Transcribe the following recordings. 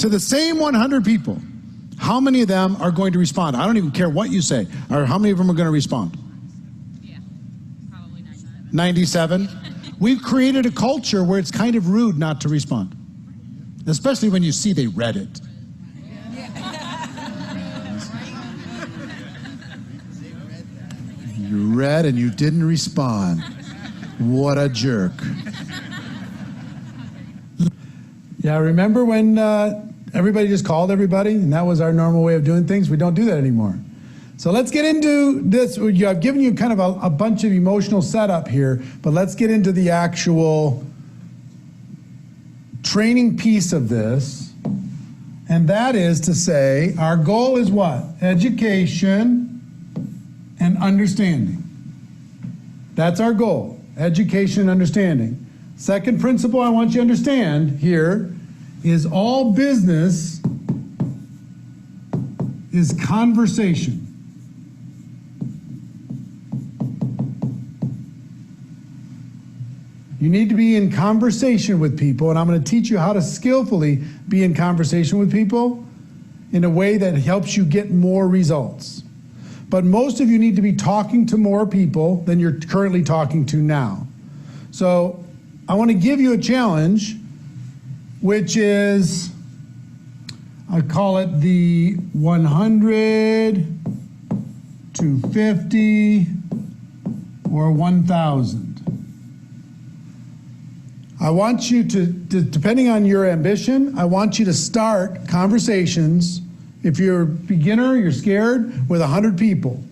to the same 100 people, how many of them are going to respond? I don't even care what you say. Or how many of them are going to respond? Yeah, probably 97. 97? We've created a culture where it's kind of rude not to respond, especially when you see they read it. You read and you didn't respond. What a jerk. Yeah, remember when everybody just called everybody and that was our normal way of doing things? We don't do that anymore. So let's get into this. I've given you kind of a bunch of emotional setup here, but let's get into the actual training piece of this. And that is to say, our goal is what? Education and understanding. That's our goal, education and understanding. Second principle I want you to understand here is all business is conversation. You need to be in conversation with people, and I'm going to teach you how to skillfully be in conversation with people in a way that helps you get more results. But most of you need to be talking to more people than you're currently talking to now. So I want to give you a challenge, which is, I call it the 100 to 50 or 1,000. I want you to, depending on your ambition, I want you to start conversations. If you're a beginner, you're scared, with 100 people.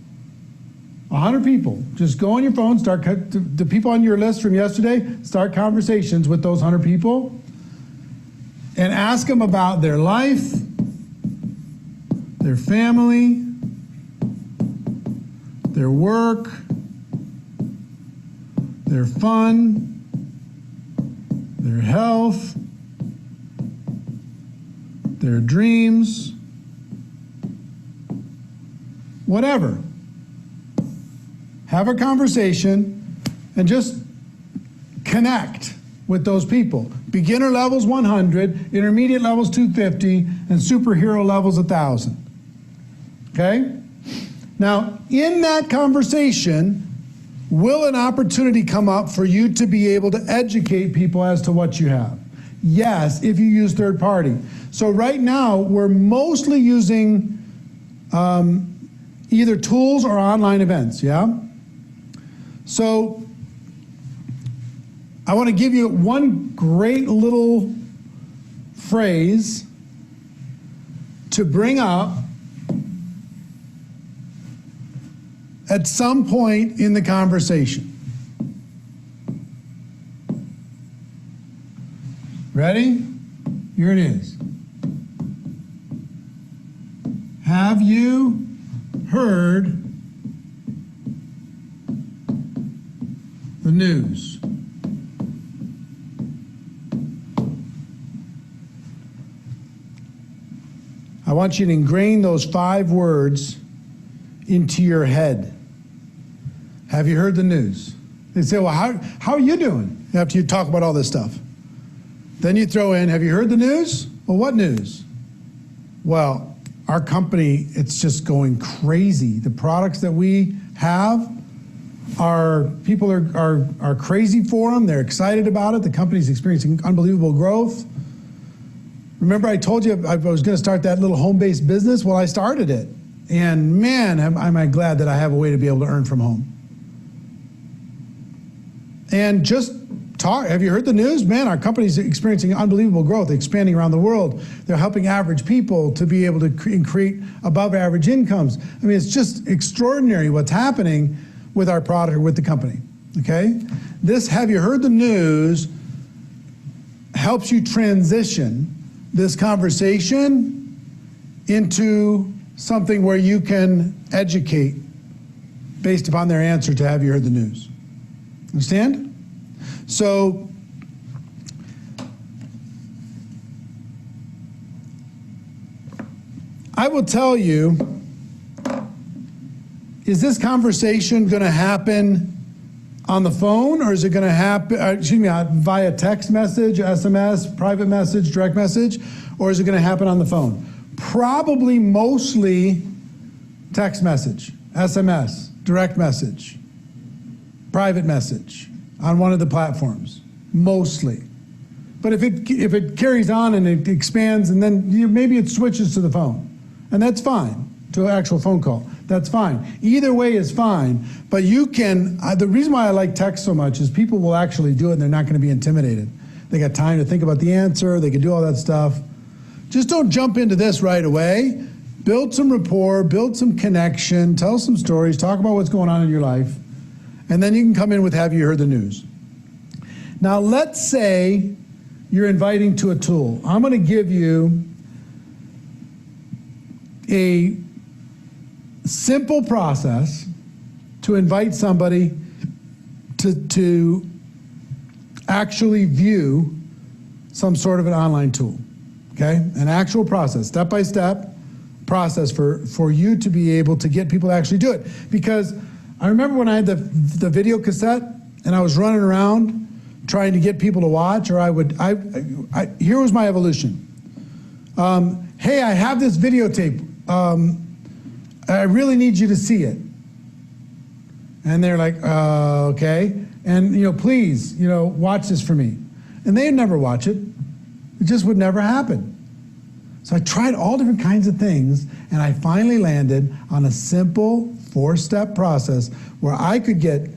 100 people. Just go on your phone, start the people on your list from yesterday, start conversations with those 100 people and ask them about their life, their family, their work, their fun, their health, their dreams, whatever. Have a conversation and just connect with those people. Beginner levels 100, intermediate levels 250, and superhero levels 1,000. Okay? Now, in that conversation, will an opportunity come up for you to be able to educate people as to what you have? Yes, if you use third party. So right now, we're mostly using either tools or online events, yeah? So I want to give you one great little phrase to bring up at some point in the conversation. Ready? Here it is. Have you heard the news? I want you to ingrain those 5 words into your head. Have you heard the news? They say, well, how are you doing after you talk about all this stuff? Then you throw in, have you heard the news? Well, what news? Well, our company, it's just going crazy. The products that we have, people are crazy for them. They're excited about it. The company's experiencing unbelievable growth. Remember I told you I was going to start that little home-based business? Well, I started it. And man, am I glad that I have a way to be able to earn from home. And just talk. Have you heard the news? Man, our company's experiencing unbelievable growth, expanding around the world. They're helping average people to be able to create above average incomes. I mean, it's just extraordinary what's happening with our product or with the company, okay? This have you heard the news helps you transition this conversation into something where you can educate based upon their answer to have you heard the news. Understand? So I will tell you, is this conversation going to happen on the phone, or is it going to happen, via text message, SMS, private message, direct message, or is it going to happen on the phone? Probably mostly text message, SMS, direct message, private message on one of the platforms, mostly. But if it carries on and it expands, and then maybe it switches to the phone, and that's fine, to an actual phone call. That's fine. Either way is fine, but you can, the reason why I like text so much is people will actually do it and they're not going to be intimidated. They got time to think about the answer, they can do all that stuff. Just don't jump into this right away. Build some rapport, build some connection, tell some stories, talk about what's going on in your life, and then you can come in with have you heard the news. Now let's say you're inviting to a tool. I'm going to give you a simple process to invite somebody to actually view some sort of an online tool, okay? An actual process, step-by-step process for you to be able to get people to actually do it. Because I remember when I had the video cassette and I was running around trying to get people to watch, or here was my evolution. Hey, I have this videotape. I really need you to see it. And they're like, okay. And, please, watch this for me. And they'd never watch it. It just would never happen. So I tried all different kinds of things, and I finally landed on a simple 4-step process where I could get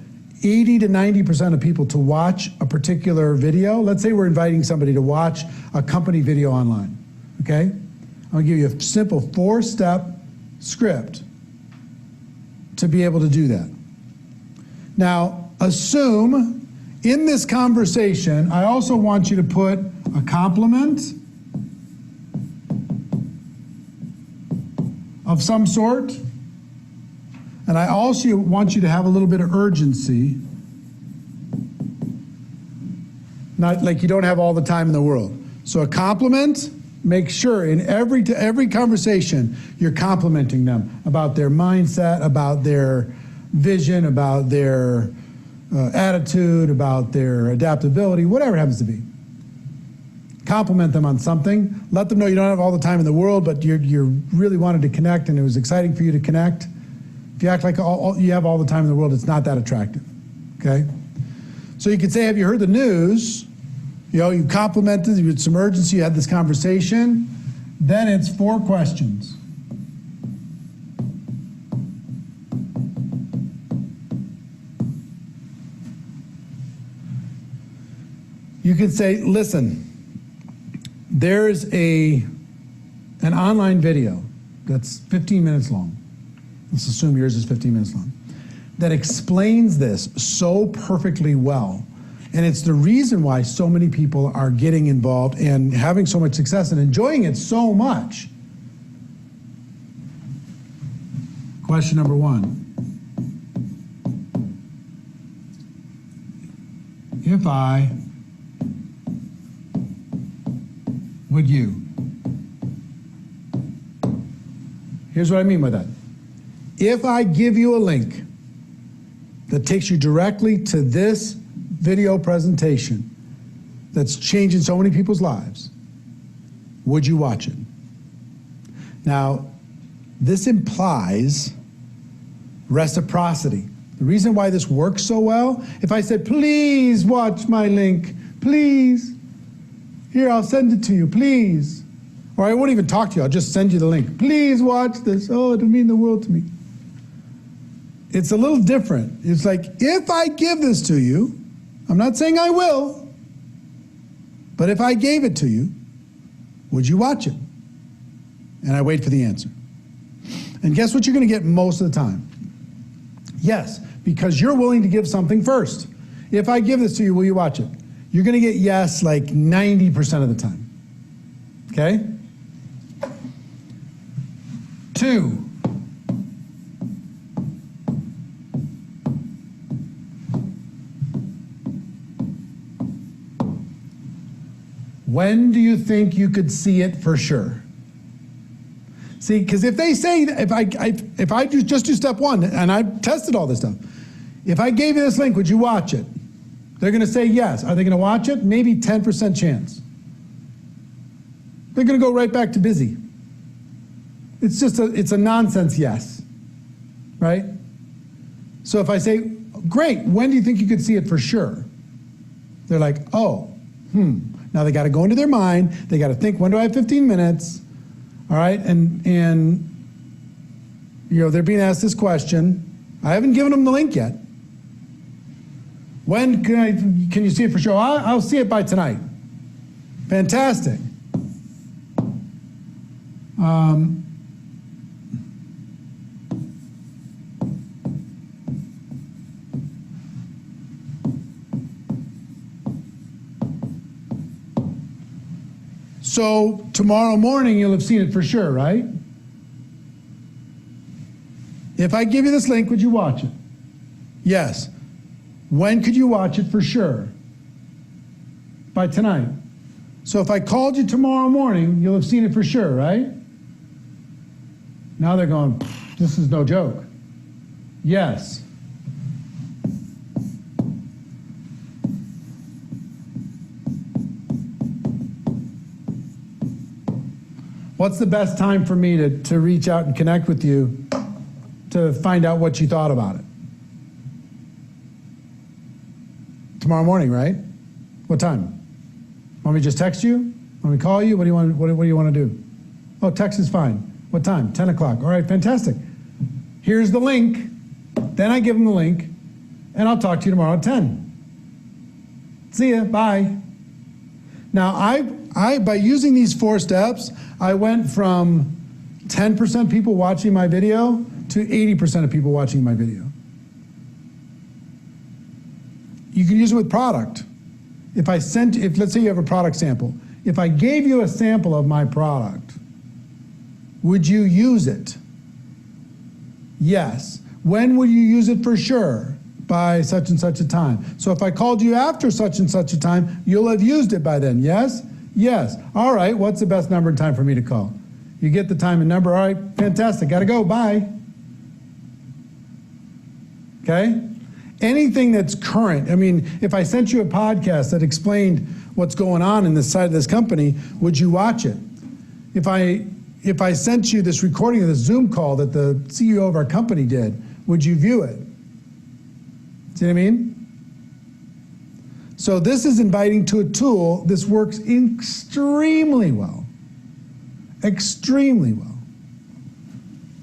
80 to 90% of people to watch a particular video. Let's say we're inviting somebody to watch a company video online, okay? I'm gonna give you a simple 4-step script to be able to do that. Now, assume in this conversation, I also want you to put a compliment of some sort, and I also want you to have a little bit of urgency. Not like you don't have all the time in the world. So a compliment, make sure in every conversation you're complimenting them about their mindset, about their vision, about their attitude, about their adaptability, whatever it happens to be. Compliment them on something. Let them know you don't have all the time in the world, but you really wanted to connect and it was exciting for you to connect. If you act like you have all the time in the world, it's not that attractive, okay? So you could say, have you heard the news? You complimented, you had some urgency, you had this conversation. Then it's 4 questions. You could say, listen, there's an online video that's 15 minutes long. Let's assume yours is 15 minutes long, that explains this so perfectly well. And it's the reason why so many people are getting involved and having so much success and enjoying it so much. Question number 1. If I, would you? Here's what I mean by that. If I give you a link that takes you directly to this video presentation that's changing so many people's lives, would you watch it? Now, this implies reciprocity. The reason why this works so well, if I said, please watch my link, please, here, I'll send it to you, please. Or I won't even talk to you, I'll just send you the link. Please watch this, oh, it'll mean the world to me. It's a little different. It's like, if I give this to you, I'm not saying I will, but if I gave it to you, would you watch it? And I wait for the answer. And guess what you're going to get most of the time? Yes, because you're willing to give something first. If I give this to you, will you watch it? You're going to get yes like 90% of the time. Okay? 2. When do you think you could see it for sure? See, because if they say, if I just do step 1, and I've tested all this stuff, if I gave you this link, would you watch it? They're going to say yes. Are they going to watch it? Maybe 10% chance. They're going to go right back to busy. It's just it's a nonsense yes, right? So if I say, great, when do you think you could see it for sure? They're like, oh, Now they got to go into their mind. They got to think, when do I have 15 minutes? All right, and you know, they're being asked this question. I haven't given them the link yet. When can you see it for sure? I'll see it by tonight. Fantastic. So tomorrow morning you'll have seen it for sure, right? If I give you this link, would you watch it? Yes. When could you watch it for sure? By tonight. So if I called you tomorrow morning, you'll have seen it for sure, right? Now they're going, this is no joke. Yes. What's the best time for me to reach out and connect with you to find out what you thought about it? Tomorrow morning, right? What time? Want me to just text you? Want me to call you? What do you want to do? Oh, text is fine. What time? 10 o'clock. All right, fantastic. Here's the link. Then I give them the link, and I'll talk to you tomorrow at 10. See ya. Bye. Now, I by using these 4 steps, I went from 10% people watching my video to 80% of people watching my video. You can use it with product. If let's say you have a product sample, if I gave you a sample of my product, would you use it? Yes. When will you use it for sure? By such and such a time. So if I called you after such and such a time, you'll have used it by then, yes? Yes. All right, what's the best number and time for me to call? You get the time and number, all right, fantastic, gotta go, bye. Okay? Anything that's current, I mean, if I sent you a podcast that explained what's going on in this side of this company, would you watch it? If I sent you this recording of the Zoom call that the CEO of our company did, would you view it? See what I mean? So this is inviting to a tool. This works extremely well. Extremely well.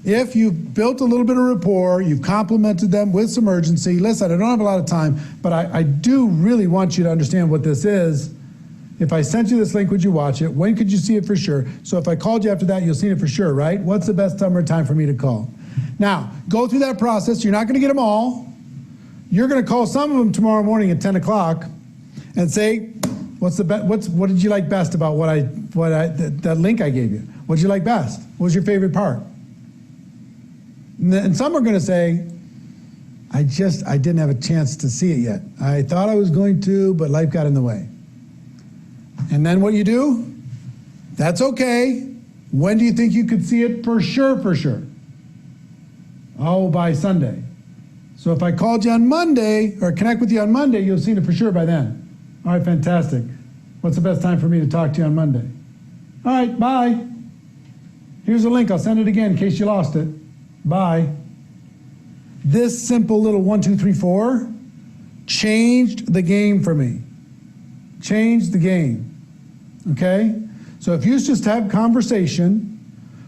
If you've built a little bit of rapport, you've complimented them with some urgency. Listen, I don't have a lot of time, but I do really want you to understand what this is. If I sent you this link, would you watch it? When could you see it for sure? So if I called you after that, you'll see it for sure, right? What's the best number of time for me to call? Now, go through that process. You're not going to get them all. You're going to call some of them tomorrow morning at 10 o'clock and say, what did you like best about that link I gave you? What did you like best? What was your favorite part? And some are going to say, I didn't have a chance to see it yet. I thought I was going to, but life got in the way. And then what you do? That's okay. When do you think you could see it for sure, for sure? Oh, by Sunday. So if I called you on Monday, or connect with you on Monday, you'll see it for sure by then. All right, fantastic. What's the best time for me to talk to you on Monday? All right, bye. Here's a link. I'll send it again in case you lost it. Bye. This simple little 1, 2, 3, 4 changed the game for me. Changed the game. Okay? So if you just have conversation,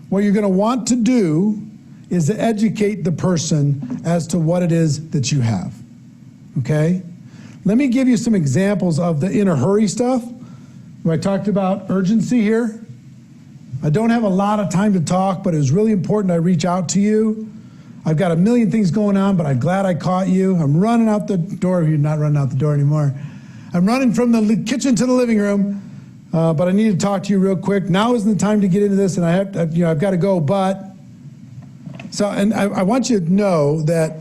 what you're going to want to do is to educate the person as to what it is that you have. Okay? Let me give you some examples of the in a hurry stuff. Where I talked about urgency here. I don't have a lot of time to talk, but it was really important I reach out to you. I've got a million things going on, but I'm glad I caught you. I'm running out the door. You're not running out the door anymore. I'm running from the kitchen to the living room, but I need to talk to you real quick. Now isn't the time to get into this, and I've got to go, but. So, and I want you to know that,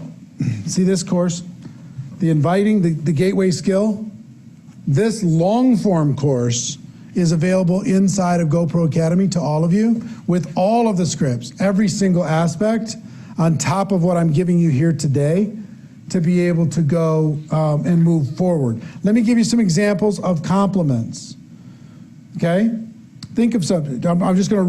see this course, the inviting, the gateway skill, this long form course is available inside of GoPro Academy to all of you with all of the scripts, every single aspect on top of what I'm giving you here today to be able to go and move forward. Let me give you some examples of compliments, okay? Think of something. I'm just going to